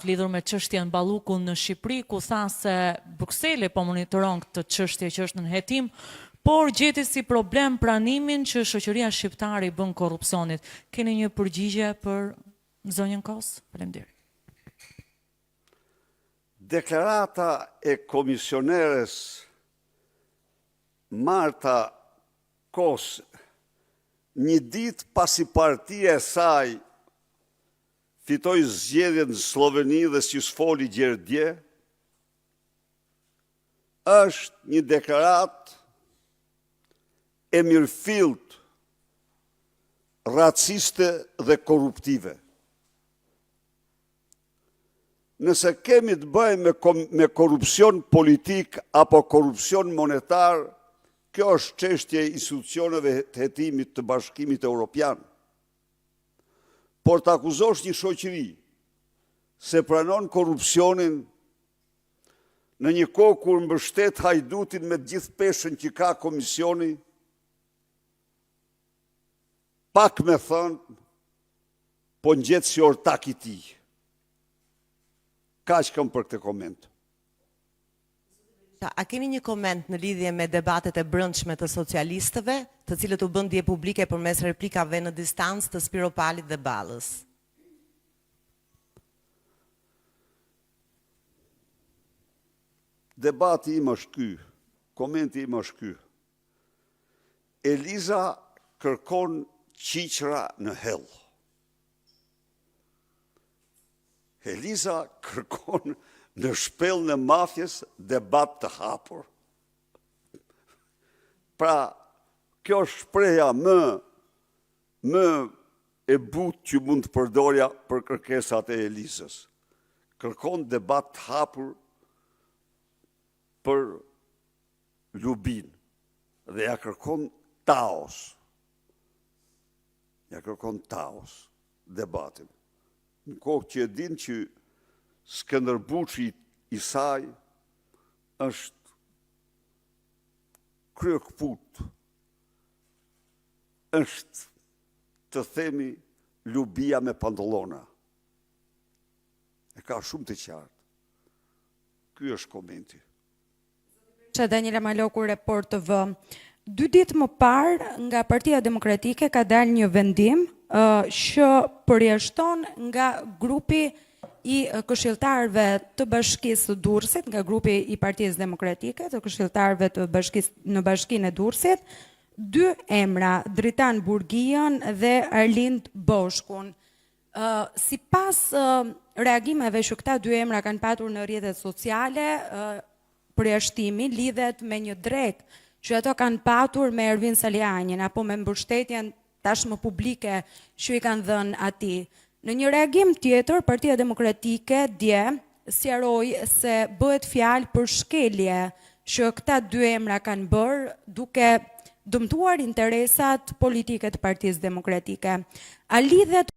lidhur me çështjen Ballukun në Shqipëri, ku tha se Brukseli po monitoron këtë çështje që është në hetim, por gjeti si problem pranimin që shoqëria shqiptare i bën korrupsionit. Keni një përgjigje për zonjën Kos? Faleminderit. Deklarata e komisioneres Marta Kos, një ditë pasi partia e saj fitoi zgjedhjet në Sloveni dhe si s'foli gjerdje, është një deklarat e mirëfillt, raciste dhe korruptive. Nëse kemi të bëjmë me korrupsion politik apo korrupsion monetar, kjo është çështje e institucioneve të hetimit të Bashkimit Evropian. Por të akuzosh një shoqëri se pranon korrupsionin në një kohë kur mbështet hajdutin me gjithë peshën që ka komisioni, pak me thënë, po ngjet si ortak i tij. Kaq kam për këtë koment. A keni një koment në lidhje me debatet e brendshme të socialistëve, të cilët u bën dje publike përmes replikave në distancë të Spiro Palit dhe Ballës? Debati im është ky, komenti im është ky. Eliza kërkon qiqra në hell. Eliza kërkon në shpellën e mafjes debat të hapur. Pra, kjo shpreha më e butë që mund të përdorja për kërkesat e Elizës. Kërkon debat të hapur për Lubin dhe ja kërkon taos. Ja kërkon taos debatin. Në kohë që e din që Skënderbuçi i saj është kryekput, është të themi lubia me pantallona. E ka shumë të qartë. Ky është komenti. Që Daniela Maloku, Report TV. 2 ditë më parë nga Partia Demokratike ka dalë një vendim që përjashton nga grupi i këshilltarëve të Bashkisë së Durrësit, nga grupi i Partisë Demokratike të këshilltarëve të Bashkisë në Bashkinë e Durrësit, 2 emra, Dritan Burgion dhe Arlind Boshkun. Sipas reagimeve që këta 2 emra kanë patur në rrjetet sociale, përjashtimi lidhet me një drek që ato kanë patur me Ervin Salianjen apo me mbështetjen tashmë publike që i kanë dhënë atij. Në një reagim tjetër, Partia Demokratike dje sqaroi se bëhet fjalë për shkelje që këta 2 emra kanë bërë duke dëmtuar interesat politike të Partisë Demokratike. A lidhet